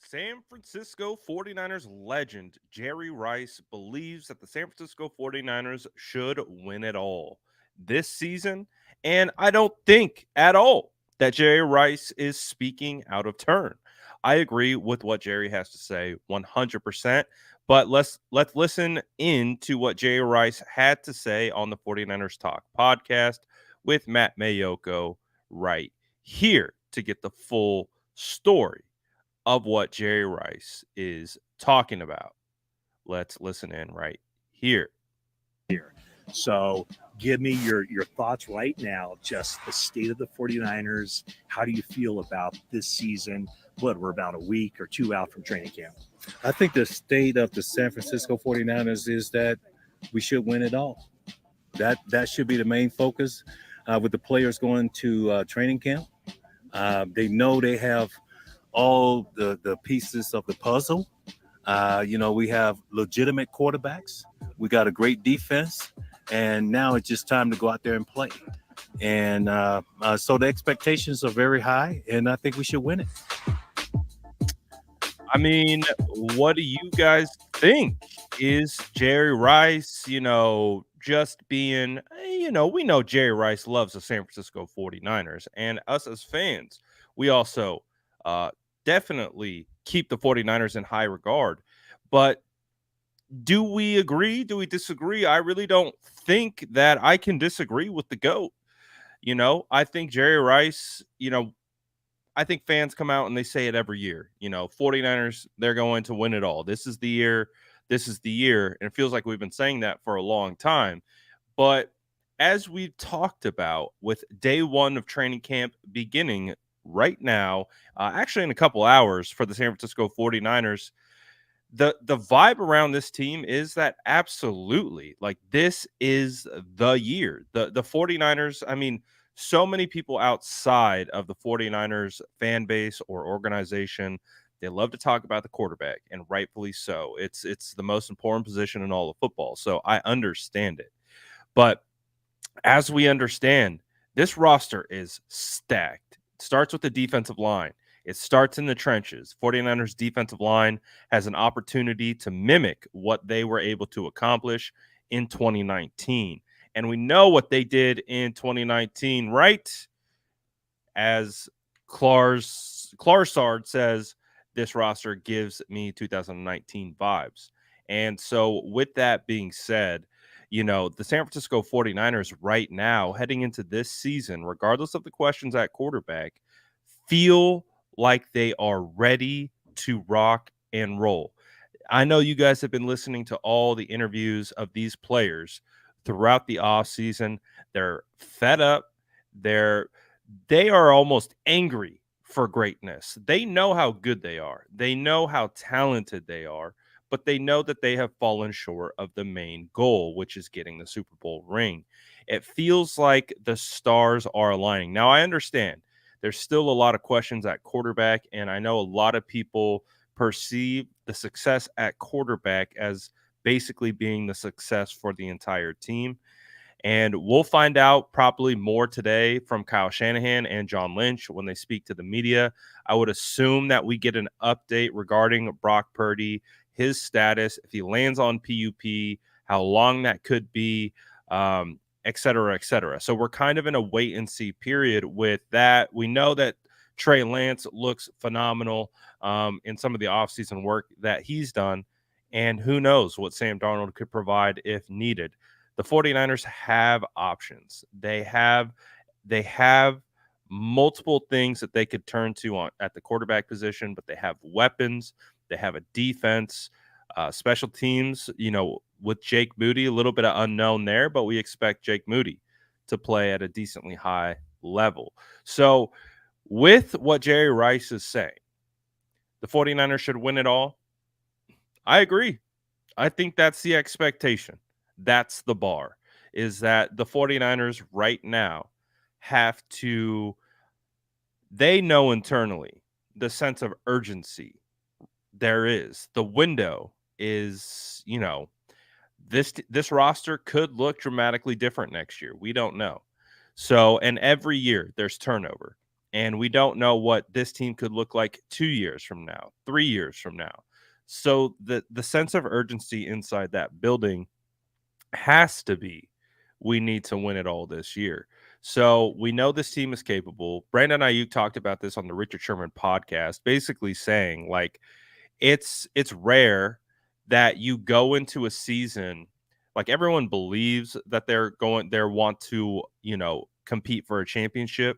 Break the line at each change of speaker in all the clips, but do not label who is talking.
San Francisco 49ers legend Jerry Rice believes that the San Francisco 49ers should win it all this season. And I don't think at all that Jerry Rice is speaking out of turn. I agree with what Jerry has to say 100%. But let's listen in to what Jerry Rice had to say on the 49ers Talk podcast with Matt Mayoko right here to get the full story of what Jerry Rice is talking about. Let's listen in right here.
Here. So give me your thoughts right now, just the state of the 49ers. How do you feel about this season? What, we're about a week or two out from training camp.
I think the state of the San Francisco 49ers is that we should win it all. That should be the main focus with the players going to training camp. They know they have all the pieces of the puzzle. We have legitimate quarterbacks. We got a great defense. And now it's just time to go out there and play. And so the expectations are very high, and I think we should win it.
I mean, what do you guys think? Is Jerry Rice, just being, we know Jerry Rice loves the San Francisco 49ers, and us as fans, we also definitely keep the 49ers in high regard. But do we agree? Do we disagree? I really don't think that I can disagree with the GOAT. I think Jerry Rice, I think fans come out and they say it every year. 49ers, they're going to win it all. This is the year. This is the year. And it feels like we've been saying that for a long time. But as we've talked about with day one of training camp beginning right now, actually in a couple hours for the San Francisco 49ers, the vibe around this team is that absolutely, like, this is the year. The 49ers, I mean, so many people outside of the 49ers fan base or organization, they love to talk about the quarterback, and rightfully so. It's the most important position in all of football. So I understand it. But as we understand, this roster is stacked. It starts with the defensive line. It starts in the trenches. 49ers defensive line has an opportunity to mimic what they were able to accomplish in 2019. And we know what they did in 2019, right? As Klarsard says, this roster gives me 2019 vibes. And so with that being said, the San Francisco 49ers right now, heading into this season, regardless of the questions at quarterback, feel like they are ready to rock and roll. I know you guys have been listening to all the interviews of these players throughout the offseason. They're fed up. They are almost angry for greatness. They know how good they are. They know how talented they are, but they know that they have fallen short of the main goal, which is getting the Super Bowl ring. It feels like the stars are aligning. Now, I understand there's still a lot of questions at quarterback, and I know a lot of people perceive the success at quarterback as basically being the success for the entire team. And we'll find out probably more today from Kyle Shanahan and John Lynch when they speak to the media. I would assume that we get an update regarding Brock Purdy, his status, if he lands on PUP, how long that could be, et cetera, et cetera. So we're kind of in a wait and see period with that. We know that Trey Lance looks phenomenal in some of the offseason work that he's done. And who knows what Sam Darnold could provide if needed. The 49ers have options. They have multiple things that they could turn to at the quarterback position, but they have weapons. They have a defense, special teams, with Jake Moody, a little bit of unknown there, but we expect Jake Moody to play at a decently high level. So with what Jerry Rice is saying, the 49ers should win it all. I agree. I think that's the expectation. That's the bar, is that the 49ers right now they know internally the sense of urgency there is. The window is, this roster could look dramatically different next year. We don't know. So, and every year there's turnover. And we don't know what this team could look like 2 years from now, 3 years from now. So the sense of urgency inside that building has to be, we need to win it all this year. So we know this team is capable. Brandon Ayuk talked about this on the Richard Sherman podcast, basically saying like it's rare that you go into a season like everyone believes that they want to, compete for a championship.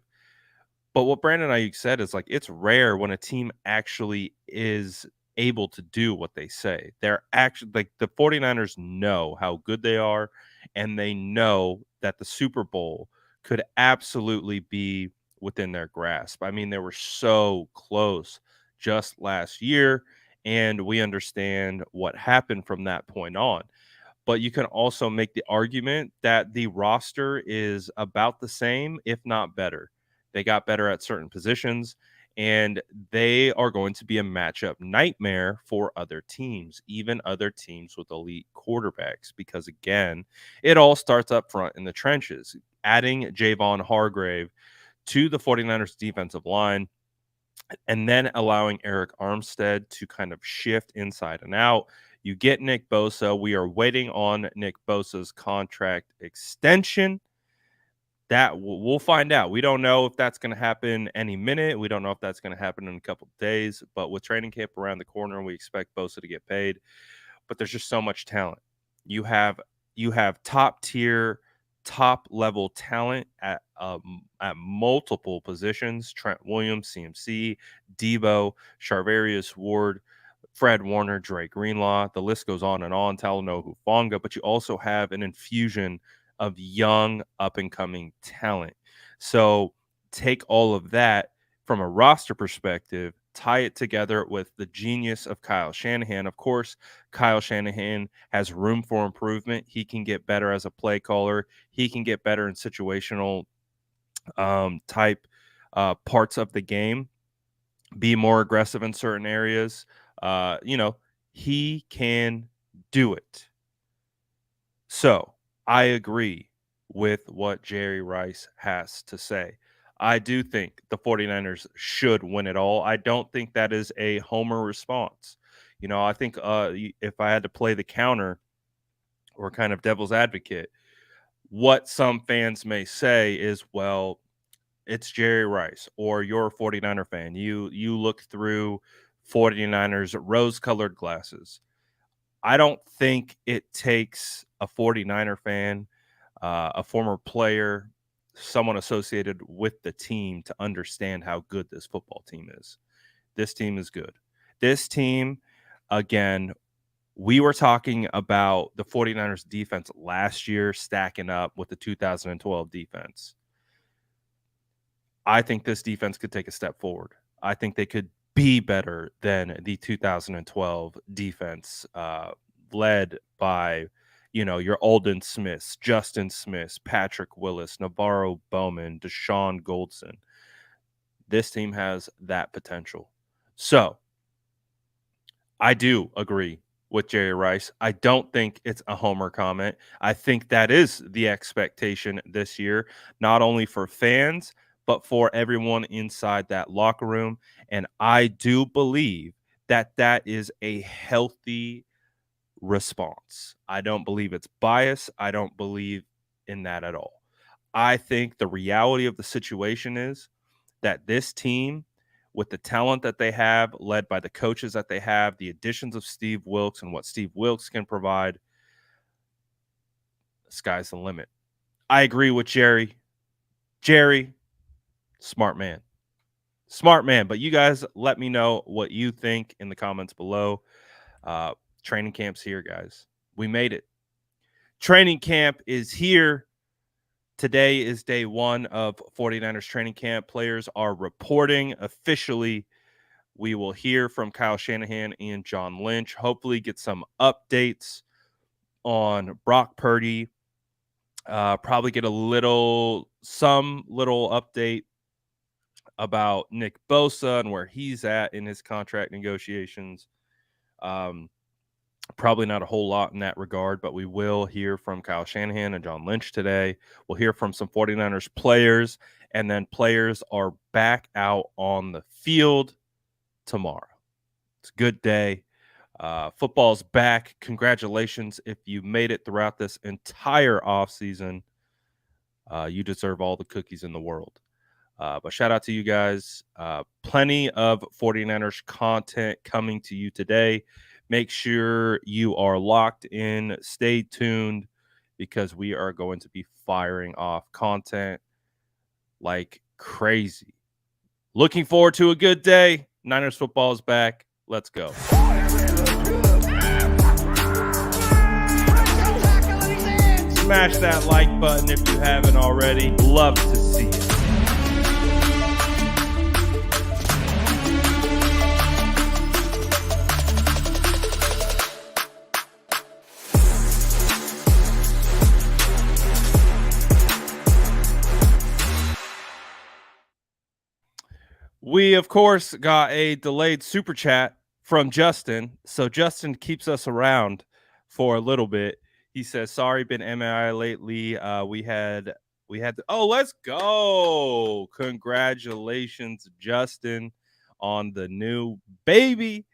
But what Brandon Ayuk said is like it's rare when a team actually is able to do what they say. They're actually like the 49ers know how good they are, and they know that the Super Bowl could absolutely be within their grasp. I mean, they were so close just last year, and we understand what happened from that point on. But you can also make the argument that the roster is about the same, if not better. They got better at certain positions, and they are going to be a matchup nightmare for other teams, even other teams with elite quarterbacks, because again, it all starts up front in the trenches. Adding Javon Hargrave to the 49ers defensive line and then allowing Eric Armstead to kind of shift inside and out. You get Nick Bosa. We are waiting on Nick Bosa's contract extension. That we'll find out. We don't know if that's going to happen any minute. We don't know if that's going to happen in a couple of days. But with training camp around the corner, we expect Bosa to get paid. But there's just so much talent. You have top tier, top level talent at multiple positions. Trent Williams, CMC, Debo, Charvarius Ward, Fred Warner, Dre Greenlaw. The list goes on and on. Talanoa Hufanga. But you also have an infusion of young up-and-coming talent. So take all of that from a roster perspective, tie it together with the genius of Kyle Shanahan. Of course, Kyle Shanahan has room for improvement. He can get better as a play caller. He can get better in situational type parts of the game, be more aggressive in certain areas. He can do it. So I agree with what Jerry Rice has to say. I do think the 49ers should win it all. I don't think that is a homer response. I think if I had to play the counter or kind of devil's advocate, what some fans may say is, well, it's Jerry Rice or you're a 49er fan. You look through 49ers rose-colored glasses. I don't think it takes a 49er fan, a former player, someone associated with the team to understand how good this football team is. This team is good. This team, again, we were talking about the 49ers defense last year stacking up with the 2012 defense. I think this defense could take a step forward. I think they could be better than the 2012 defense led by, your Aldon Smiths, Justin Smiths, Patrick Willis, Navarro Bowman, Deshaun Goldson. This team has that potential. So I do agree with Jerry Rice. I don't think it's a homer comment. I think that is the expectation this year, not only for fans, but for everyone inside that locker room. And I do believe that that is a healthy response. I don't believe it's bias. I don't believe in that at all. I think the reality of the situation is that this team, with the talent that they have, led by the coaches that they have, the additions of Steve Wilks and what Steve Wilks can provide, the sky's the limit. I agree with Jerry. Jerry, smart man. Smart man. But you guys let me know what you think in the comments below. Training camp's here, guys. We made it. Training camp is here. Today is day one of 49ers training camp. Players are reporting officially. We will hear from Kyle Shanahan and John Lynch. Hopefully get some updates on Brock Purdy. Probably get some little update about Nick Bosa and where he's at in his contract negotiations. Probably not a whole lot in that regard, but we will hear from Kyle Shanahan and John Lynch today. We'll hear from some 49ers players and then players are back out on the field tomorrow. It's a good day. Football's back. Congratulations if you made it throughout this entire offseason. You deserve all the cookies in the world. But shout out to you guys. Plenty of 49ers content coming to you today. Make sure you are locked in. Stay tuned because we are going to be firing off content like crazy. Looking forward to a good day. Niners football is back. Let's go. Smash that like button if you haven't already. Love to see it. We, of course, got a delayed super chat from Justin. So Justin keeps us around for a little bit. He says, sorry, been MIA lately. We had oh, let's go. Congratulations, Justin, on the new baby.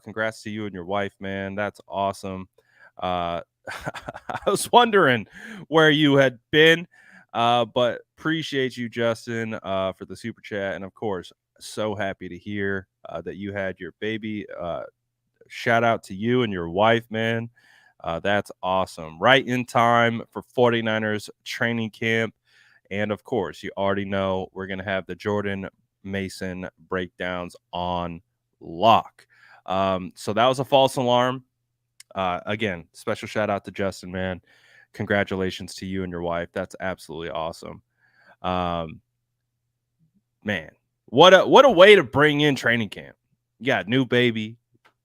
Congrats to you and your wife, man. That's awesome. I was wondering where you had been, but appreciate you, Justin, for the super chat. And of course, so happy to hear that you had your baby. Shout out to you and your wife, man. That's awesome. Right in time for 49ers training camp. And of course, you already know we're going to have the Jordan Mason breakdowns on lock. So that was a false alarm. Again, special shout out to Justin, man. Congratulations to you and your wife. That's absolutely awesome. Man, what a way to bring in training camp. You got new baby.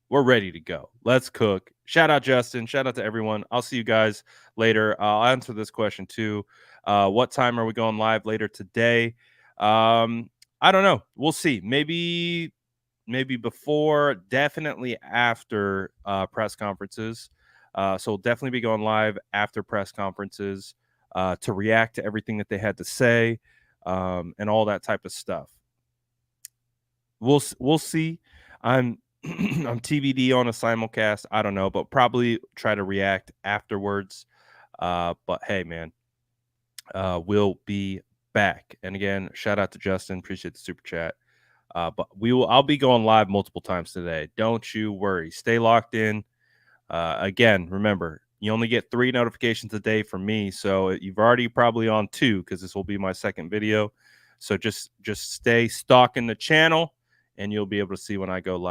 We're ready to go. Let's cook. Shout out Justin. Shout out to everyone. I'll see you guys later. I'll answer this question too. What time are we going live later today? I don't know. We'll see. Maybe before, definitely after press conferences. So we'll definitely be going live after press conferences to react to everything that they had to say and all that type of stuff. We'll see. I'm TBD on a simulcast. I don't know, but probably try to react afterwards. But hey, man, we'll be back. And again, shout out to Justin. Appreciate the super chat. But I'll be going live multiple times today. Don't you worry. Stay locked in. Again, remember, you only get 3 notifications a day from me. So you've already probably on 2 because this will be my second video. So just stay stalking the channel and you'll be able to see when I go live.